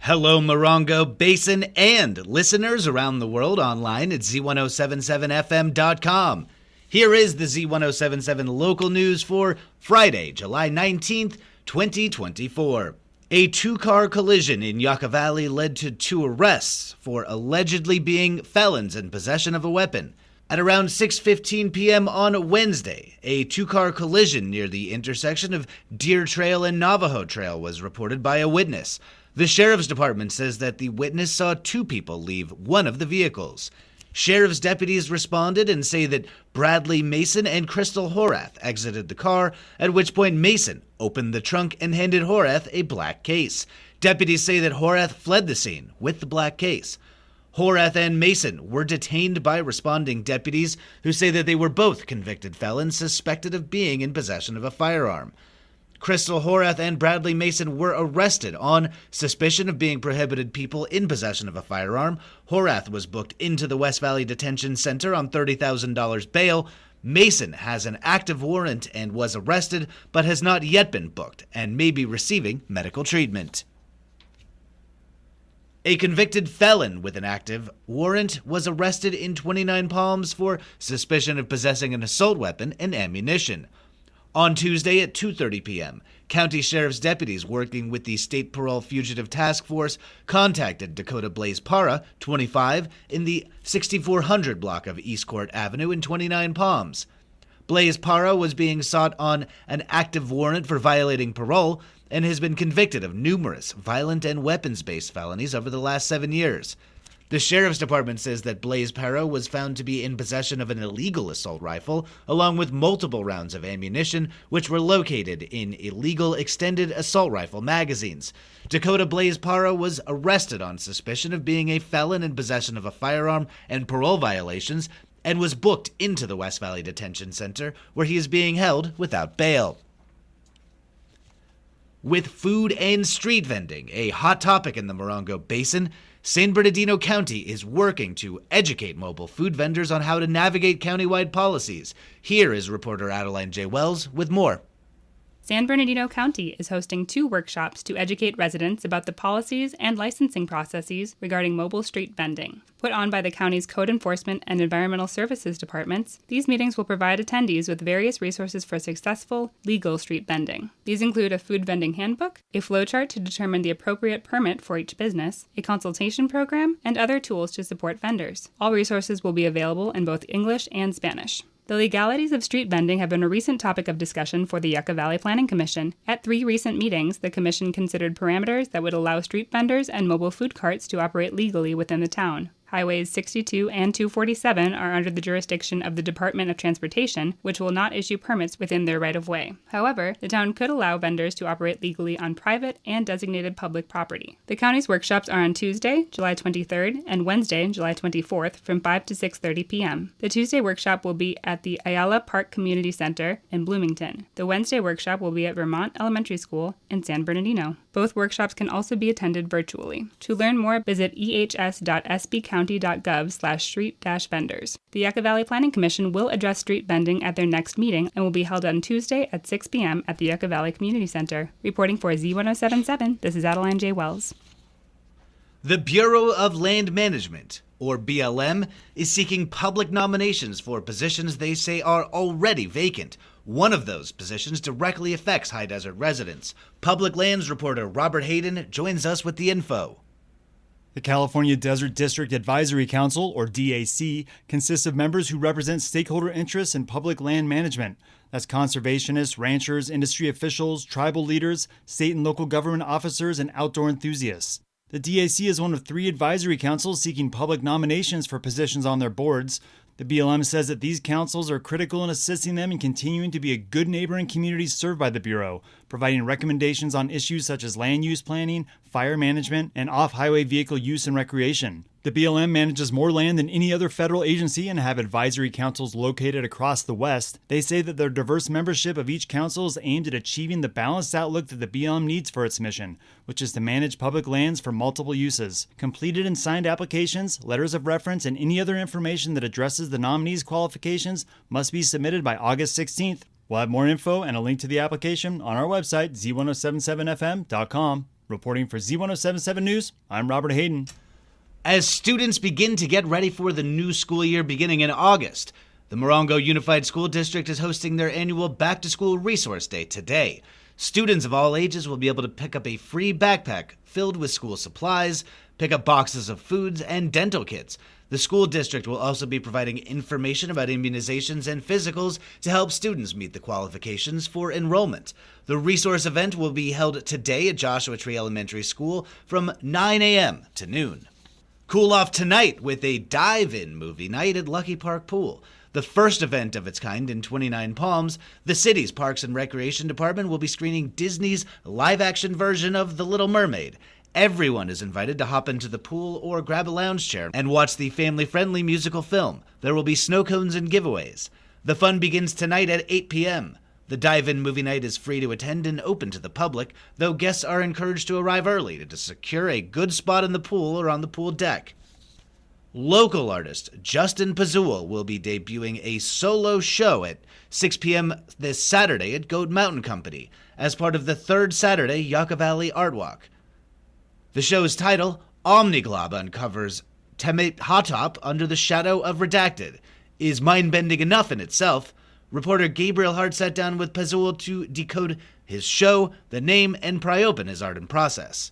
Hello, Morongo Basin and listeners around the world online at Z107.7 FM.com. Here is the Z107.7 Local news for Friday, July 19th, 2024. A two-car collision in Yucca Valley led to 2 arrests for allegedly being felons in possession of a weapon. At around 6:15 p.m. on Wednesday, a 2-car collision near the intersection of Deer Trail and Navajo Trail was reported by a witness. The Sheriff's Department says that the witness saw 2 people leave one of the vehicles. Sheriff's deputies responded and say that Bradley Mason and Crystal Horath exited the car, at which point Mason opened the trunk and handed Horath a black case. Deputies say that Horath fled the scene with the black case. Horath and Mason were detained by responding deputies who say that they were both convicted felons suspected of being in possession of a firearm. Crystal Horath and Bradley Mason were arrested on suspicion of being prohibited people in possession of a firearm. Horath was booked into the West Valley Detention Center on $30,000 bail. Mason has an active warrant and was arrested, but has not yet been booked and may be receiving medical treatment. A convicted felon with an active warrant was arrested in 29 Palms for suspicion of possessing an assault weapon and ammunition. On Tuesday at 2:30 p.m., County Sheriff's deputies working with the State Parole Fugitive Task Force contacted Dakota Blaze Parra, 25, in the 6400 block of East Court Avenue in 29 Palms. Blaze Parra was being sought on an active warrant for violating parole and has been convicted of numerous violent and weapons-based felonies over the last 7 years. The Sheriff's Department says that Blaze Parra was found to be in possession of an illegal assault rifle, along with multiple rounds of ammunition, which were located in illegal extended assault rifle magazines. Dakota Blaze Parra was arrested on suspicion of being a felon in possession of a firearm and parole violations, and was booked into the West Valley Detention Center, where he is being held without bail. With food and street vending a hot topic in the Morongo Basin, San Bernardino County is working to educate mobile food vendors on how to navigate countywide policies. Here is reporter Adeline J. Wells with more. San Bernardino County is hosting 2 workshops to educate residents about the policies and licensing processes regarding mobile street vending. Put on by the county's Code Enforcement and Environmental Services departments, these meetings will provide attendees with various resources for successful, legal street vending. These include a food vending handbook, a flowchart to determine the appropriate permit for each business, a consultation program, and other tools to support vendors. All resources will be available in both English and Spanish. The legalities of street vending have been a recent topic of discussion for the Yucca Valley Planning Commission. At 3 recent meetings, the commission considered parameters that would allow street vendors and mobile food carts to operate legally within the town. Highways 62 and 247 are under the jurisdiction of the Department of Transportation, which will not issue permits within their right-of-way. However, the town could allow vendors to operate legally on private and designated public property. The county's workshops are on Tuesday, July 23rd, and Wednesday, July 24th, from 5 to 6:30 p.m. The Tuesday workshop will be at the Ayala Park Community Center in Bloomington. The Wednesday workshop will be at Vermont Elementary School in San Bernardino. Both workshops can also be attended virtually. To learn more, visit ehs.sbcounty.gov/street-vendors. The Yucca Valley Planning Commission will address street vending at their next meeting and will be held on Tuesday at 6 p.m. at the Yucca Valley Community Center. Reporting for Z107.7, this is Adeline J. Wells. The Bureau of Land Management, or BLM, is seeking public nominations for positions they say are already vacant. One of those positions directly affects high desert residents. Public Lands reporter Robert Hayden joins us with the info. The California Desert District Advisory Council, or DAC, consists of members who represent stakeholder interests in public land management. That's conservationists, ranchers, industry officials, tribal leaders, state and local government officers, and outdoor enthusiasts. The DAC is one of 3 advisory councils seeking public nominations for positions on their boards. The BLM says that these councils are critical in assisting them in continuing to be a good neighbor in communities served by the Bureau, providing recommendations on issues such as land use planning, fire management, and off-highway vehicle use and recreation. The BLM manages more land than any other federal agency and have advisory councils located across the West. They say that their diverse membership of each council is aimed at achieving the balanced outlook that the BLM needs for its mission, which is to manage public lands for multiple uses. Completed and signed applications, letters of reference, and any other information that addresses the nominee's qualifications must be submitted by August 16th. We'll have more info and a link to the application on our website, Z107.7fm.com. Reporting for Z107.7 News, I'm Robert Hayden. As students begin to get ready for the new school year beginning in August, the Morongo Unified School District is hosting their annual Back to School Resource Day today. Students of all ages will be able to pick up a free backpack filled with school supplies, pick up boxes of foods, and dental kits. The school district will also be providing information about immunizations and physicals to help students meet the qualifications for enrollment. The resource event will be held today at Joshua Tree Elementary School from 9 a.m. to noon. Cool off tonight with a dive-in movie night at Lucky Park Pool. The first event of its kind in 29 Palms, the city's Parks and Recreation Department will be screening Disney's live-action version of The Little Mermaid. Everyone is invited to hop into the pool or grab a lounge chair and watch the family-friendly musical film. There will be snow cones and giveaways. The fun begins tonight at 8 p.m. The dive-in movie night is free to attend and open to the public, though guests are encouraged to arrive early to secure a good spot in the pool or on the pool deck. Local artist Justin Pazul will be debuting a solo show at 6 p.m. this Saturday at Goat Mountain Company as part of the third Saturday Yucca Valley Art Walk. The show's title, Omniglob Uncovers Temet Hatop Under the Shadow of Redacted, is mind-bending enough in itself. Reporter Gabriel Hart sat down with Pazul to decode his show, the name, and pry open his art and process.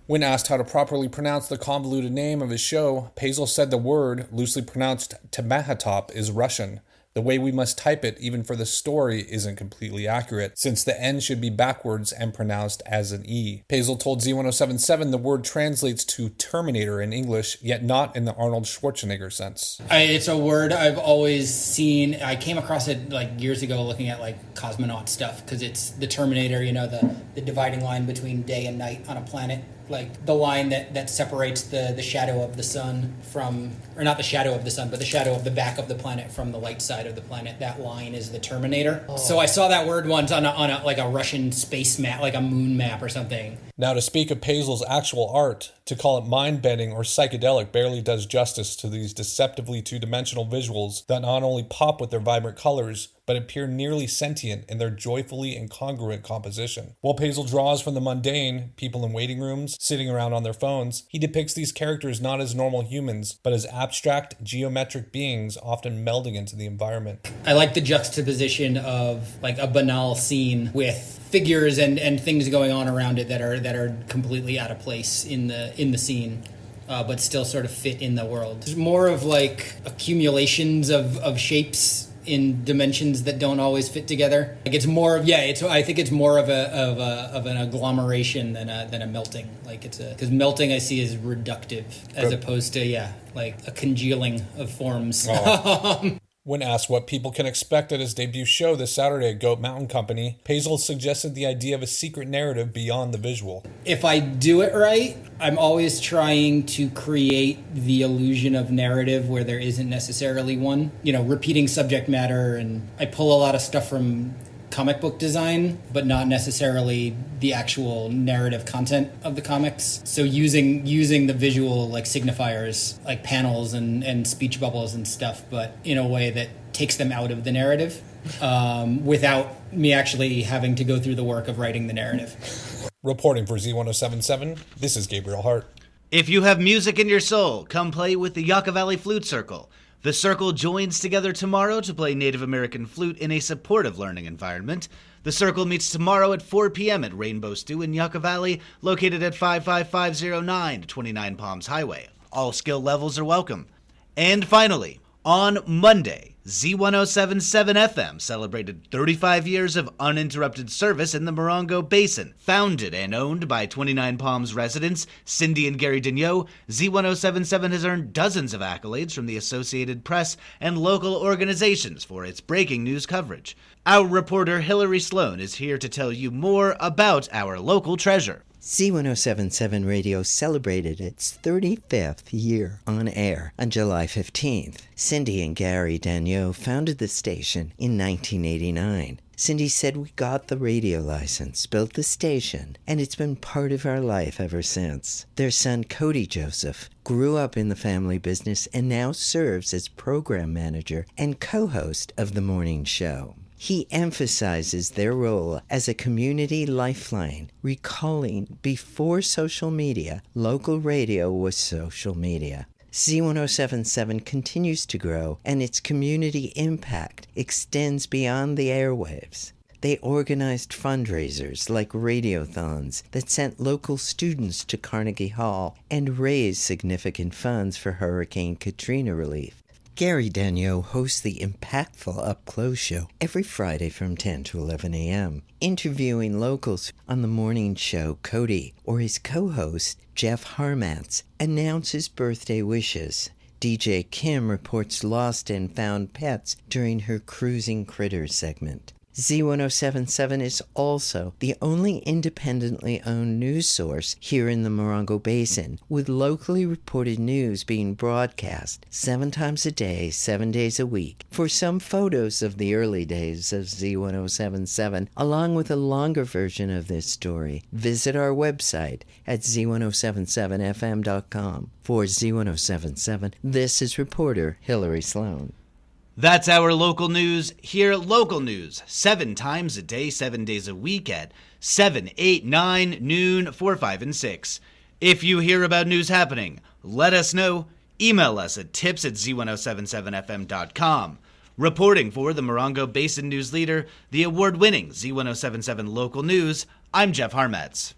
When asked how to properly pronounce the convoluted name of his show, Pazel said the word, loosely pronounced Temahatop, is Russian. The way we must type it, even for the story, isn't completely accurate, since the N should be backwards and pronounced as an E. Pazel told Z107.7 the word translates to Terminator in English, yet not in the Arnold Schwarzenegger sense. It's a word I've always seen. I came across it years ago looking at cosmonaut stuff, because it's the Terminator, the dividing line between day and night on a planet. Like the line that separates the shadow of the sun from, or not the shadow of the sun, but the shadow of the back of the planet from the light side of the planet. That line is the Terminator. Oh. So I saw that word once on a Russian space map, like a moon map or something. Now, to speak of Pazel's actual art, to call it mind-bending or psychedelic barely does justice to these deceptively two-dimensional visuals that not only pop with their vibrant colors, but appear nearly sentient in their joyfully incongruent composition. While Pazel draws from the mundane, people in waiting rooms, sitting around on their phones, he depicts these characters not as normal humans, but as abstract, geometric beings often melding into the environment. I like the juxtaposition of a banal scene with figures and things going on around it that are completely out of place in the scene, but still sort of fit in the world. There's more of accumulations of shapes in dimensions that don't always fit together. It's more of I think it's more of an agglomeration than a melting. Because melting I see as reductive as opposed to a congealing of forms. Oh. When asked what people can expect at his debut show this Saturday at Goat Mountain Company, Pazel suggested the idea of a secret narrative beyond the visual. If I do it right, I'm always trying to create the illusion of narrative where there isn't necessarily one. Repeating subject matter, and I pull a lot of stuff from comic book design, but not necessarily the actual narrative content of the comics. So using the visual signifiers, like panels and speech bubbles and stuff, but in a way that takes them out of the narrative, without me actually having to go through the work of writing the narrative. Reporting for Z107.7, this is Gabriel Hart. If you have music in your soul, come play with the Yucca Valley Flute Circle. The Circle joins together tomorrow to play Native American flute in a supportive learning environment. The Circle meets tomorrow at 4 p.m. at Rainbow Stew in Yucca Valley, located at 55509 29 Palms Highway. All skill levels are welcome. And finally, on Monday, Z107.7 FM celebrated 35 years of uninterrupted service in the Morongo Basin. Founded and owned by 29 Palms residents Cindy and Gary Daigneault, Z107.7 has earned dozens of accolades from the Associated Press and local organizations for its breaking news coverage. Our reporter Hillary Sloan is here to tell you more about our local treasure. Z107.7 Radio celebrated its 35th year on air on July 15th. Cindy and Gary Daigneault founded the station in 1989. Cindy said, "We got the radio license, built the station, and it's been part of our life ever since." Their son, Cody Joseph, grew up in the family business and now serves as program manager and co-host of the morning show. He emphasizes their role as a community lifeline, recalling before social media, local radio was social media. Z107.7 continues to grow, and its community impact extends beyond the airwaves. They organized fundraisers like radiothons that sent local students to Carnegie Hall and raised significant funds for Hurricane Katrina relief. Gary Daigneault hosts the impactful Up Close show every Friday from 10 to 11 a.m., interviewing locals on the morning show. Cody, or his co-host, Jeff Harmatz, announces birthday wishes. DJ Kim reports lost and found pets during her Cruising Critters segment. Z107.7 is also the only independently owned news source here in the Morongo Basin, with locally reported news being broadcast 7 times a day, 7 days a week. For some photos of the early days of Z107.7, along with a longer version of this story, visit our website at z1077fm.com. For Z107.7, this is reporter Hillary Sloan. That's our local news. Hear local news 7 times a day, 7 days a week at 7, 8, 9, noon, 4, 5, and 6. If you hear about news happening, let us know. Email us at tips@z1077fm.com. Reporting for the Morongo Basin News Leader, the award-winning Z107.7 Local News, I'm Jeff Harmatz.